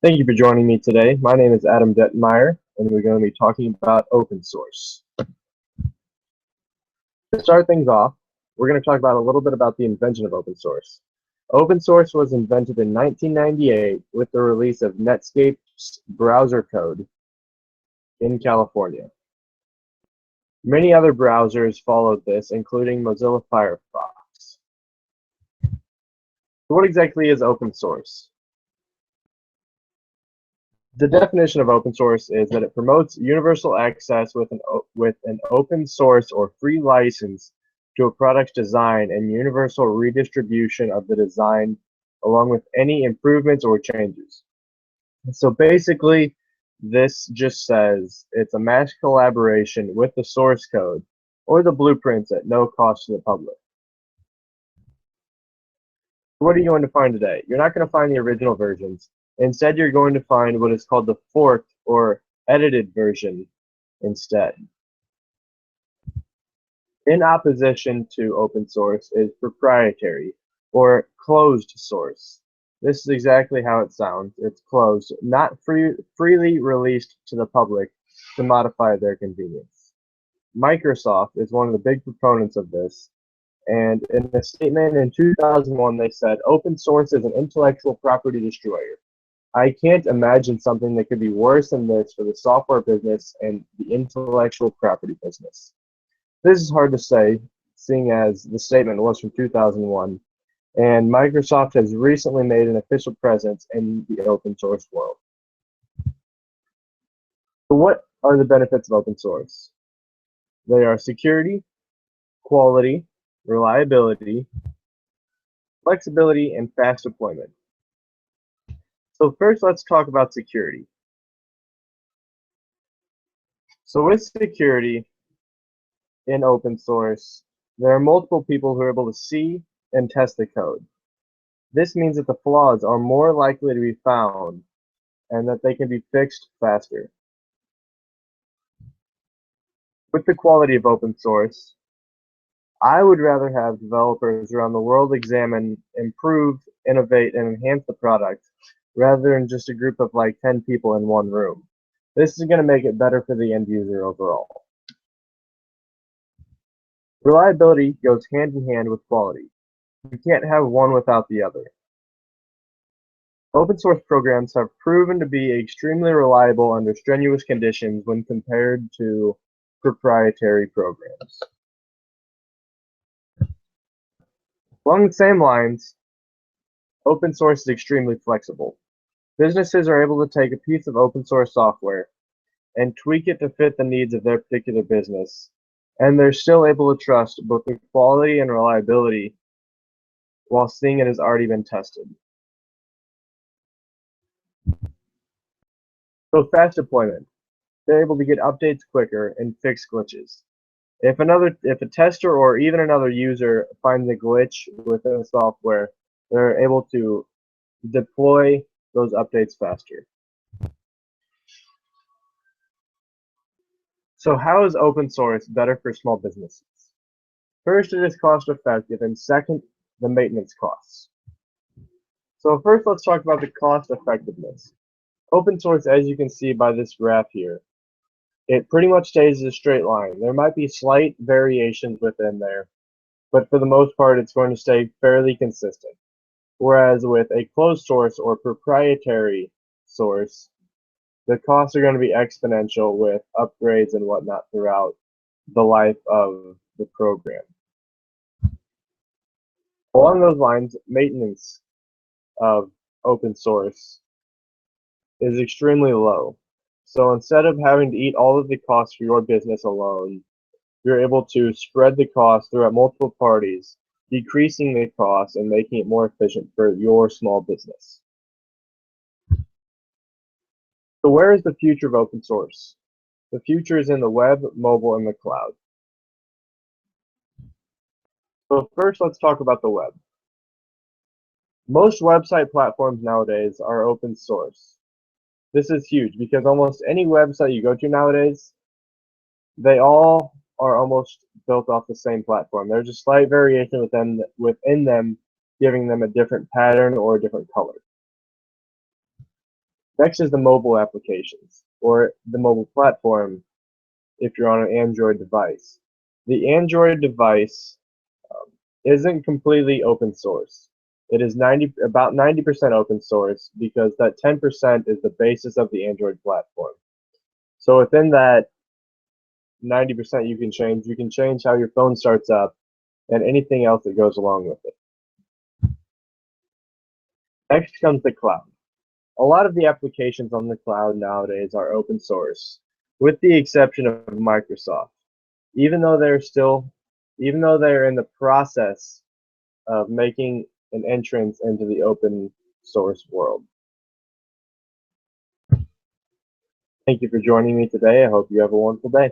Thank you for joining me today. My name is Adam Detmeyer, and we're going to be talking about open source. To start things off, we're going to talk about a little bit about the invention of open source. Open source was invented in 1998 with the release of Netscape's browser code in California. Many other browsers followed this, including Mozilla Firefox. So what exactly is open source? The definition of open source is that it promotes universal access with an open source or free license to a product's design and universal redistribution of the design along with any improvements or changes. So basically, this just says it's a mass collaboration with the source code or the blueprints at no cost to the public. What are you going to find today? You're not going to find the original versions. Instead, you're going to find what is called the forked or edited version instead. In opposition to open source is proprietary or closed source. This is exactly how it sounds. It's closed, not freely released to the public to modify their convenience. Microsoft is one of the big proponents of this, and in a statement in 2001 they said, "Open source is an intellectual property destroyer. I can't imagine something that could be worse than this for the software business and the intellectual property business." This is hard to say, seeing as the statement was from 2001, and Microsoft has recently made an official presence in the open source world. So what are the benefits of open source? They are security, quality, reliability, flexibility, and fast deployment. So first, let's talk about security. So with security in open source, there are multiple people who are able to see and test the code. This means that the flaws are more likely to be found and that they can be fixed faster. With the quality of open source, I would rather have developers around the world examine, improve, innovate, and enhance the product rather than just a group of like 10 people in one room. This is going to make it better for the end user overall. Reliability goes hand in hand with quality. You can't have one without the other. Open source programs have proven to be extremely reliable under strenuous conditions when compared to proprietary programs. Along the same lines, open source is extremely flexible. Businesses are able to take a piece of open source software and tweak it to fit the needs of their particular business, and they're still able to trust both the quality and reliability while seeing it has already been tested. So fast deployment. They're able to get updates quicker and fix glitches. If a tester or even another user finds a glitch within the software, they're able to deploy those updates faster. So how is open source better for small businesses? First, it is cost effective, and second, the maintenance costs. So first, let's talk about the cost effectiveness. Open source, as you can see by this graph here, it pretty much stays a straight line. There might be slight variations within there, but for the most part, it's going to stay fairly consistent. Whereas with a closed source or proprietary source, the costs are going to be exponential with upgrades and whatnot throughout the life of the program. Along those lines, maintenance of open source is extremely low. So instead of having to eat all of the costs for your business alone, you're able to spread the cost throughout multiple parties, decreasing the cost and making it more efficient for your small business. So where is the future of open source? The future is in the web, mobile, and the cloud. So first, let's talk about the web. Most website platforms nowadays are open source. This is huge because almost any website you go to nowadays, they all are almost built off the same platform. There's a slight variation within them, giving them a different pattern or a different color. Next is the mobile applications, or the mobile platform if you're on an Android device. The Android device um, isn't completely open source. It is about 90% open source because that 10% is the basis of the Android platform. So within that 90% you can change how your phone starts up and anything else that goes along with it. Next comes the cloud. A lot of the applications on the cloud nowadays are open source, with the exception of Microsoft. Even though even though they're in the process of making an entrance into the open source world. Thank you for joining me today. I hope you have a wonderful day.